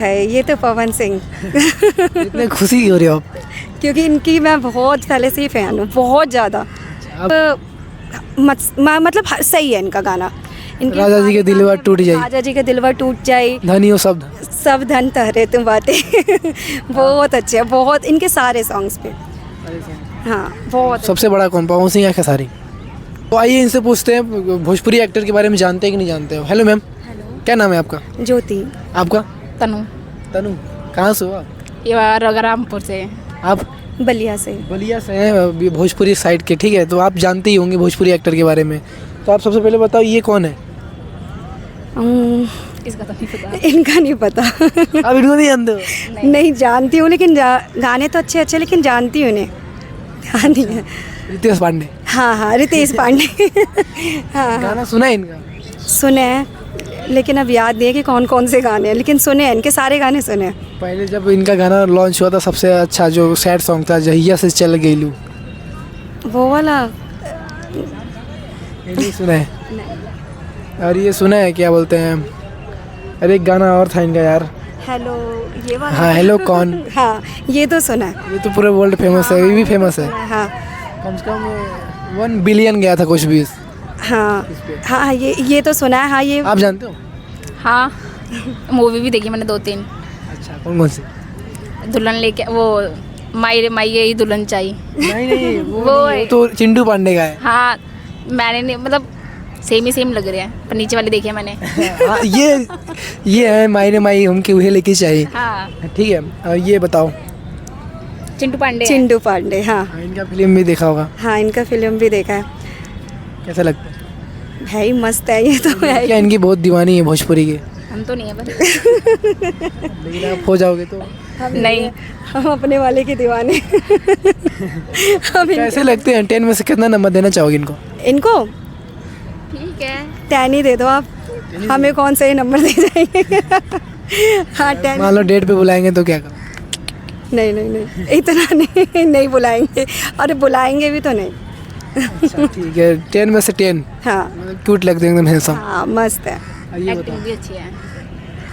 है ये तो पवन सिंह इतने खुशी हो रहे हो आप? क्योंकि इनकी मैं बहुत पहले से ही फ़ैन हूँ, बहुत ज़्यादा। मतलब सही है इनका गाना। इनके राजा जी के दिलवा टूट जाए, राजा जी के दिलवा टूट जाए, धनी हो शब्द। सब धन तहरे तुम बातें बहुत अच्छे हैं, बहुत इनके सारे सॉन्ग्स पे। हाँ बहुत सबसे बड़ा कौन, पवन सिंह या खेसारी? तो आइए इनसे पूछते हैं भोजपुरी एक्टर के बारे में जानते हैं कि नहीं जानते हो। हेलो मैम, क्या नाम है आपका? ज्योति। आपका? तनु। तनु। कहाँ से हो आप? ये रघुरामपुर से। आप बलिया से। बलिया से हैं, भोजपुरी साइड के, ठीक है। तो आप जानते ही होंगे भोजपुरी एक्टर के बारे में। तो आप सबसे पहले बताओ ये कौन है? इसका तो नहीं पता। इनका नहीं पता आप इनको नहीं जानते हो? नहीं जानती हूँ, लेकिन गाने तो अच्छे अच्छे, लेकिन जानती हूँ उन्हें, ध्यान नहीं है। रितेश पांडे। हाँ हाँ, रितेश पांडे हाँ गाना सुना है इनका? सुने हैं, लेकिन अब याद नहीं है कि कौन कौन से गाने हैं, लेकिन सुने हैं, इनके सारे गाने सुने हैं। पहले जब इनका गाना लॉन्च हुआ था सबसे अच्छा जो सैड सॉन्ग था, जहिया से चल गईलू, वो वाला ये नहीं सुना है? और ये सुना है क्या बोलते हैं, अरे एक गाना और था इनका यार, हेलो, ये वाला। हाँ हेलो कौन, हाँ ये तो सुना है। ये तो पूरे वर्ल्ड फेमस है, ये भी फेमस है। हाँ कम से कम 1 बिलियन गया था कुछ भी। हाँ हाँ, ये तो सुना है। हाँ ये आप जानते हो? हाँ मूवी भी देखी मैंने 2-3। अच्छा, कौन कौन सी? दुल्हन लेके वो माई रे माई ये दुल्हन चाहिए। नहीं वो वो नहीं, वो तो चिंटू पांडे का है। हाँ मैंने नहीं, मतलब सेम ही सेम लग रहे हैं, पर नीचे वाली देखी है मैंने। हाँ, ये है मायने माई हमके उहे लेके चाहिए। हाँ ठीक है, और ये बताओ। चिंटू पांडे। चिंटू पांडे। हाँ हाँ, इनका फिल्म भी देखा होगा, हाँ, इनका फिल्म भी देखा है। कैसा लगता है? भाई मस्त है ये तो है। क्या इनकी बहुत दीवानी है भोजपुरी की? हम तो नहीं है पर। लेकिन आप हो जाओगे तो नहीं हम अपने वाले के दीवाने हम कैसे लगते हैं? 10 में से कितना नंबर देना चाहोगे इनको? इनको ठीक है 10 ही दे दो आप, हमें कौन सा ही नंबर दे जाएंगे हाँ 10। मान लो डेट पे बुलाएंगे तो क्या करो? नहीं नहीं नहीं, इतना नहीं, नहीं बुलाएंगे, अरे बुलाएंगे भी तो नहीं। अच्छा ठीक है, 10 में से 10। हाँ मतलब क्यूट लगते हैं एकदम हैंडसम। हाँ मस्त है। ये एक्टिंग बताओ। भी अच्छी है।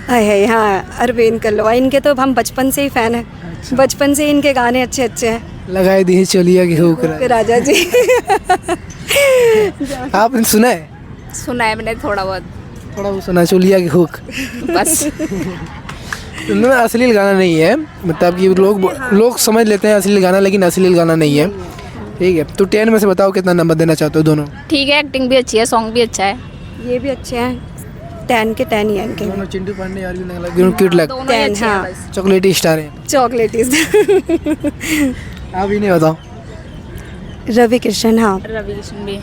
है हाँ, अरविंद कल्लवा, इनके तो हम बचपन से ही फ़ैन हैं। बचपन से इनके गाने अच्छे अच्छे हैं। लगाए दी चोलिया की हुक राजा जी आपने सुना है? सुना है मैंने थोड़ा बहुत थोड़ा वो सुना है, चोलिया की हुक। बस। इनमें असली गाना नहीं है, मतलब कि लोग समझ लेते हैं असली गाना, लेकिन असली गाना नहीं है। ठीक है, तो 10 में से बताओ कितना नंबर देना चाहते हो दोनों? ठीक है, एक्टिंग भी अच्छी है, सॉन्ग भी अच्छा है। ये भी अच्छे हैं, 10 के 10 ही हैं इनके। दोनों चिंटू पांडे और भी लगे क्यूट लग, दोनों ही अच्छे हैं हाँ। बस। चॉकलेटी स्टार है। चॉकलेटीज आप ही नहीं बताओ। रवि किशन। हाँ रवि किशन भी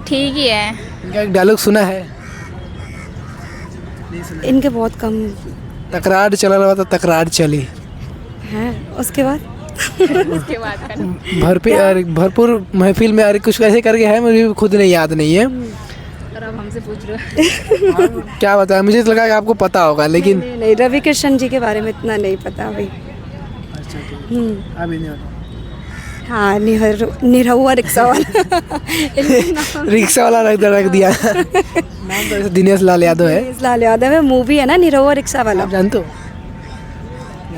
ठीक ही है। इनका एक डायलॉग सुना है? इनके बहुत कम तकरार चला रहा था, तकरार चली, हैं। उसके बाद उसके बाद का भरपूर महफिल में, अरे कुछ ऐसे करके है, मुझे भी खुद नहीं याद नहीं है। और अब हमसे पूछ रहे हो। क्या बताया, मुझे तो लगा कि आपको पता होगा, लेकिन नहीं, नहीं रवि किशन जी के बारे में इतना नहीं पता अभी। अभी नहीं होता। हाँ निरहुआ रिक्शा वाला रिक्शा वाला रख दिया नाम तो ऐसे दिनेश लाल यादव है। दिनेश लाल यादव है, मूवी है ना निरहुआ रिक्शा वाला। आप जानते हो?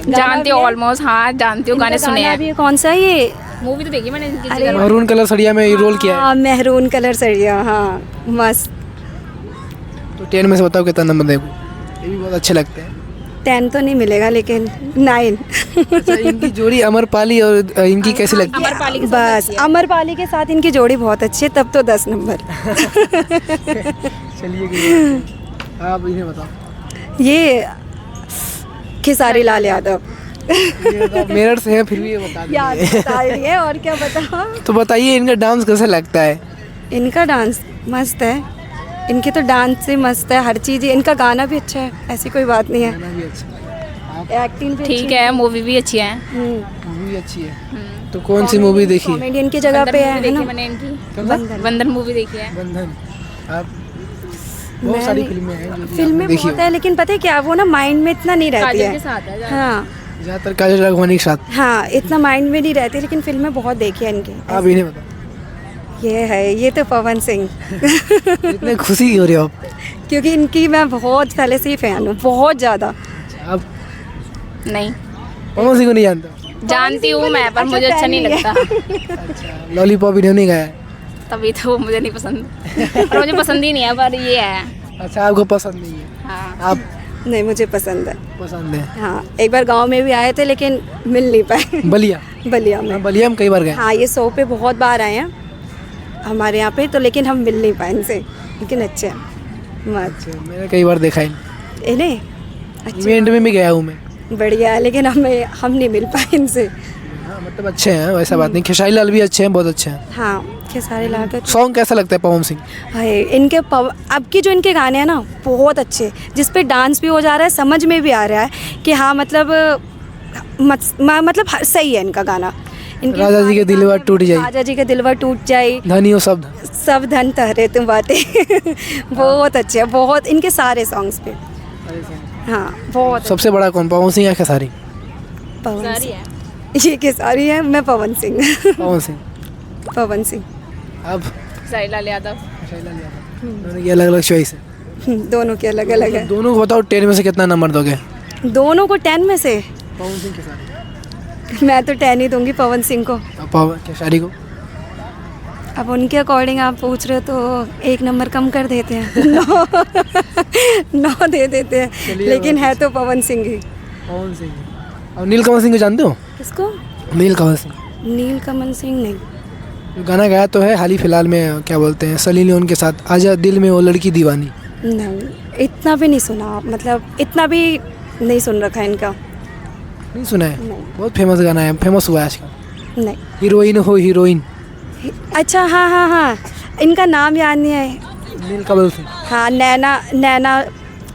जानती हूँ ऑलमोस्ट, हाँ जानती हूँ, गाने सुने हैं। अभी कौन सा है ये? मूवी तो देखी मैंने इनकी। अरे मरून कलर सड़िया में ये रोल किया है। हाँ, मेहरून कलर सड़िया। हाँ मस्त। तो 10 में से बताओ कितना नंबर देखो? ये भी बहुत अच्छे लगते हैं। 10 तो नहीं मिलेगा, लेकिन 9 अच्छा, इनकी जोड़ी अमरपाली और इनकी कैसी लगती है? अमरपाली के साथ बस अमरपाली के साथ इनकी जोड़ी बहुत अच्छी है, तब तो 10 नंबर चलिए आप इन्हें बताओ। ये खेसारी लाल यादव मेरठ से है, फिर भी ये बता याद दीजिए। बता रही है, और क्या बताओ। तो बताइए इनका डांस कैसा लगता है? इनका डांस मस्त है, इनके तो डांस से मस्त है, हर चीज़। इनका गाना भी अच्छा है, ऐसी कोई बात नहीं है। एक्टिंग भी ठीक है, मूवी भी अच्छी है। मूवी भी अच्छी है। तो कौन सी मूवी देखी? कॉमेडियन की जगह पे है देखी ना। मैंने इनकी बंधन मूवी देखी है। बंधन। आप बहुत सारी फिल्में हैं जो फिल्में देखी बहुत है, लेकिन पता है क्या, वो ना माइंड में इतना नहीं रहती काजल के है। साथ है। हाँ ज़्यादातर काजल राघवानी के साथ। हाँ, इतना माइंड में नहीं रहती, लेकिन फिल्में बहुत देखी है इनकी। आप इन्हें बताओ। ये तो पवन सिंह इतने खुशी हो रहे हो आप? क्योंकि इनकी मैं बहुत पहले से ही फ़ैन हूँ, बहुत ज़्यादा। आप नहीं, पवन सिंह को नहीं जानते? जानती हूँ मैं, पर मुझे अच्छा नहीं लगता। लॉलीपॉप इन्होंने नहीं गाया है? तभी तो वो मुझे नहीं पसंद, और मुझे पसंद ही नहीं है, पर ये है। अच्छा, आपको पसंद नहीं है? हाँ, आप नहीं, मुझे पसंद है। पसंद है? हाँ, एक बार गांव में भी आए थे लेकिन मिल नहीं पाए। बलिया? बलिया में। हाँ, बलिया में कई बार गए। हाँ, ये शो पे बहुत बार आए हैं हमारे यहाँ पे, तो लेकिन हम मिल नहीं पाए इनसे, लेकिन अच्छे हैं मत अच्छा, मैंने कई बार देखा है इन्हें। अच्छे इवेंट में भी गया हूँ मैं। बढ़िया है, लेकिन हम नहीं मिल पाए इनसे। हाँ, मतलब अच्छे हैं, वैसा बात नहीं। खेसारी लाल भी अच्छे हैं, बहुत अच्छे हैं। हाँ, खेसारी लाल का सॉन्ग कैसा लगता है पवन सिंह? है इनके अब की जो इनके गाने हैं ना बहुत अच्छे, जिस पे डांस भी हो जा रहा है, समझ में भी आ रहा है कि हाँ मतलब मतलब सही है इनका गाना। इनके राजा जी के दिलवा टूट जाए, राजा जी के दिलवा टूट जाए, धनी हो शब्द, सब धन तहरे तुम बातें। बहुत अच्छे हैं, बहुत इनके सारे सॉन्ग्स पे। हाँ, बहुत सबसे बड़ा कौन, पवन सिंह या खेसारी? पवन सारी सिंह। है। ये खेसारी है, मैं पवन सिंह। पवन सिंह। पवन सिंह। अब खेसारी लाल यादव। दोनों की अलग अलग चॉइस है। दोनों के अलग अलग है। दोनों को बताओ 10 में से कितना नंबर दोगे? दोनों को 10 में से पवन सिंह खेसारी। मैं तो 10 ही दूंगी पवन सिंह को। और पवन खेसारी को? अब उनके अकॉर्डिंग आप पूछ रहे हो तो 1 नंबर कम कर देते हैं। 9 दे देते हैं, चलिए, लेकिन है तो पवन सिंह ही। पवन सिंह। और नीलकमल सिंह को जानते हो? किसको? नीलकमल सिंह नीलकमल सिंह नहीं। जो गाना गाया तो है हाल ही फिलहाल में, क्या बोलते हैं, सली लियोन के साथ, आजा दिल में वो लड़की दीवानी। नहीं, इतना भी नहीं सुना, मतलब इतना भी नहीं सुन रखा है इनका। नहीं सुना है? नहीं। बहुत फेमस गाना है, फेमस हुआ है आजकल। नहीं। हीरोइन हो हीरोइन। अच्छा, हाँ हाँ हाँ, इनका नाम याद नहीं है। नीलकमल सिंह। हाँ, नैना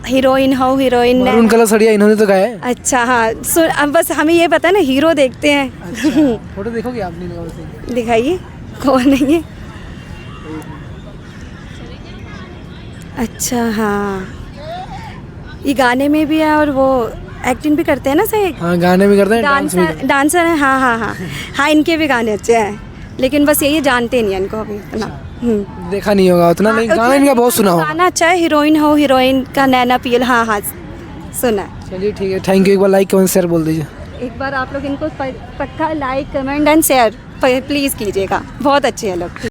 हीरोइन हो हीरोइन। मरून कलर सड़िया इन्होंने तो गाया है। अच्छा, हाँ सुन, अब बस हमें ये पता है ना, हीरो देखते हैं। अच्छा, फोटो देखोगे आप नीलकमल सिंह? दिखाइए, कौन है ये? अच्छा, हाँ, ये गाने में भी है और वो एक्टिंग भी करते हैं ना सही। हाँ, गाने भी करते हैं, डांस भी करते हैं। डांसर है। हाँ हाँ हाँ हाँ, इनके भी गाने अच्छे हैं, लेकिन बस यही जानते नहीं हैं इनको अभी इतना। देखा नहीं होगा उतना, नहीं गाना इनका बहुत सुना होगा। गाना अच्छा है, हीरोइन हो हीरोइन का, नैना पियल। हाँ हाँ, सुना है। चलिए ठीक है, थैंक यू। एक बार लाइक कमेंट शेयर बोल दीजिए। एक बार आप लोग इनको पक्का like comment and share please कीजिएगा, बहुत अच्छे हैं लोग।